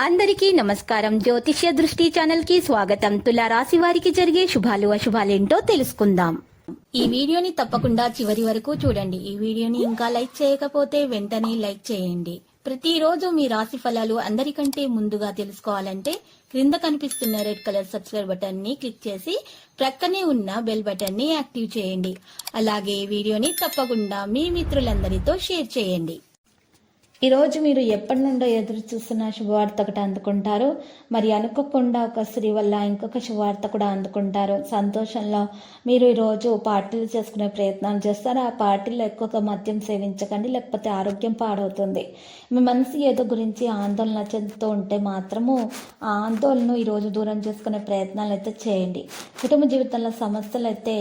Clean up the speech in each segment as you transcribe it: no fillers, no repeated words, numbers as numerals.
అందరికీ నమస్కారం. జ్యోతిష్య దృష్టి ఛానల్ కి స్వాగతం. తులా రాశి వారికి జరిగే శుభాలు అశుభాలేంటో తెలుసుకుందాం. ఈ వీడియోని తప్పకుండా చివరి వరకు చూడండి. ఈ వీడియోని ఇంకా లైక్ చేయకపోతే వెంటనే లైక్ చేయండి. ప్రతిరోజు మీ రాశి ఫలాలు అందరికంటే ముందుగా తెలుసుకోవాలంటే క్రింద కనిపిస్తున్న రెడ్ కలర్ సబ్స్క్రైబ్ బటన్ ని క్లిక్ చేసి ప్రక్కనే ఉన్న బెల్ బటన్ ని యాక్టివ్ చేయండి. అలాగే వీడియోని తప్పకుండా మీ మిత్రులందరితో షేర్ చేయండి. ఈరోజు మీరు ఎప్పటి నుండో ఎదురు చూస్తున్న శుభవార్త ఒకటి అందుకుంటారు. మరి అనుకోకుండా ఒక స్త్రీ వల్ల ఇంకొక శుభవార్త కూడా అందుకుంటారు. సంతోషంలో మీరు ఈరోజు పార్టీలు చేసుకునే ప్రయత్నాలు చేస్తారు. ఆ పార్టీలో ఎక్కువగా మద్యం సేవించకండి, లేకపోతే ఆరోగ్యం పాడవుతుంది. మీ మనసు ఏదో గురించి ఆందోళన చెందుతూ ఉంటే మాత్రము ఆ ఆందోళనను ఈరోజు దూరం చేసుకునే ప్రయత్నాలు అయితే చేయండి. కుటుంబ జీవితంలో సమస్యలు అయితే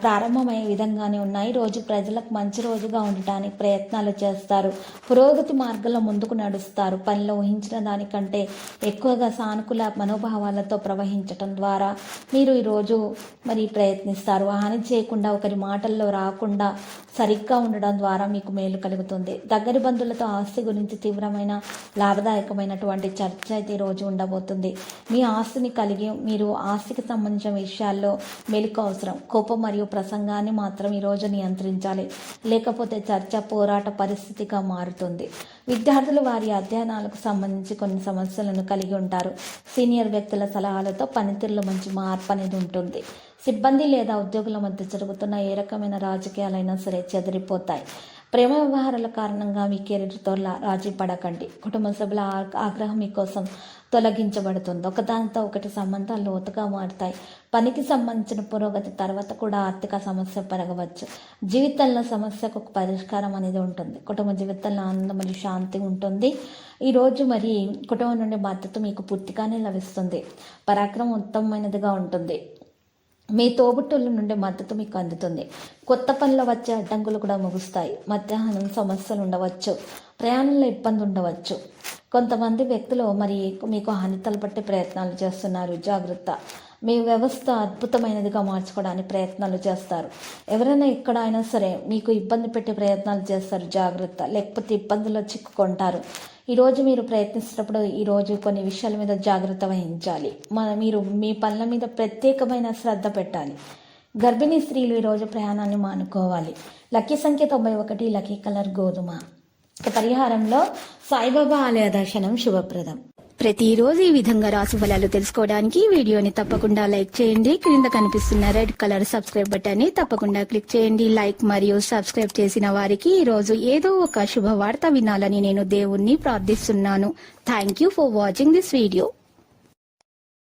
ప్రారంభమయ్యే విధంగానే ఉన్నాయి. రోజు ప్రజలకు మంచి రోజుగా ఉండటానికి ప్రయత్నాలు చేస్తారు. పురోగతి మార్గంలో ముందుకు నడుస్తారు. పనిలో ఊహించిన దానికంటే ఎక్కువగా సానుకూల మనోభావాలతో ప్రవహించటం ద్వారా మీరు ఈరోజు మరి ప్రయత్నిస్తారు. హాని చేయకుండా, ఒకరి మాటల్లో రాకుండా సరిగ్గా ఉండడం ద్వారా మీకు మేలు కలుగుతుంది. దగ్గరి బంధువులతో ఆస్తి గురించి తీవ్రమైన లాభదాయకమైనటువంటి చర్చ అయితే ఈరోజు ఉండబోతుంది. మీ ఆస్తిని కలిగి మీరు ఆస్తికి సంబంధించిన విషయాల్లో మెలకు అవసరం. కోపం మరియు ప్రసంగాన్ని మాత్రం ఈరోజు నియంత్రించాలి, లేకపోతే చర్చ పోరాట పరిస్థితిగా మారుతుంది. విద్యార్థులు వారి అధ్యయనాలకు సంబంధించి కొన్ని సమస్యలను కలిగి ఉంటారు. సీనియర్ వ్యక్తుల సలహాలతో పనితీరులో మంచి మార్పు అనేది ఉంటుంది. సిబ్బంది లేదా ఉద్యోగుల మధ్య జరుగుతున్న ఏ రకమైన రాజకీయాలైనా సరే చెదిరిపోతాయి. ప్రేమ వ్యవహారాల కారణంగా మీ కెరీర్తో రాజీ పడకండి. కుటుంబ సభ్యుల ఆగ్రహం మీకోసం తొలగించబడుతుంది. ఒకదానితో ఒకటి సంబంధాలు లోతుగా మారుతాయి. పనికి సంబంధించిన పురోగతి తర్వాత కూడా ఆర్థిక సమస్య పెరగవచ్చు. జీవితంలో సమస్యకు ఒక పరిష్కారం అనేది ఉంటుంది. కుటుంబ జీవితంలో ఆనందం మరియు శాంతి ఉంటుంది. ఈరోజు మరి కుటుంబం నుండి మద్దతు మీకు పూర్తిగానే లభిస్తుంది. పరాక్రమం ఉత్తమమైనదిగా ఉంటుంది. మీ తోబుట్టుల నుండి మద్దతు మీకు అందుతుంది. కొత్త పనిలో వచ్చే అడ్డంకులు కూడా ముగుస్తాయి. మధ్యాహ్నం సమస్యలు ఉండవచ్చు. ప్రయాణంలో ఇబ్బంది ఉండవచ్చు. కొంతమంది వ్యక్తులు మరి మీకు హాని తలపట్టే ప్రయత్నాలు చేస్తున్నారు. జాగ్రత్త. మీ వ్యవస్థ అద్భుతమైనదిగా మార్చుకోవడానికి ప్రయత్నాలు చేస్తారు. ఎవరైనా ఎక్కడైనా సరే మీకు ఇబ్బంది పెట్టే ప్రయత్నాలు చేస్తారు. జాగ్రత్త, లేకపోతే ఇబ్బందుల్లో చిక్కుకుంటారు. ఈరోజు మీరు ప్రయత్నిస్తున్నప్పుడు ఈరోజు కొన్ని విషయాల మీద జాగ్రత్త వహించాలి. మీరు మీ పనుల మీద ప్రత్యేకమైన శ్రద్ధ పెట్టాలి. గర్భిణీ స్త్రీలు ఈరోజు ప్రయాణాన్ని మానుకోవాలి. లక్కీ సంఖ్య 91, లక్కీ కలర్ గోధుమ. పరిహారంలో సాయిబాబా ఆలయ దర్శనం శుభప్రదం. ప్రతిరోజు ఈ విధంగా రాశి ఫలాలు తెలుసుకోవడానికి వీడియోని తప్పకుండా లైక్ చేయండి. క్రింద కనిపిస్తున్న రెడ్ కలర్ సబ్స్క్రైబ్ బటన్ ని తప్పకుండా క్లిక్ చేయండి. లైక్ మరియు సబ్స్క్రైబ్ చేసిన వారికి ఈ రోజు ఏదో ఒక శుభవార్త వినాలని నేను దేవుణ్ణి ప్రార్థిస్తున్నాను. Thank you for watching this video.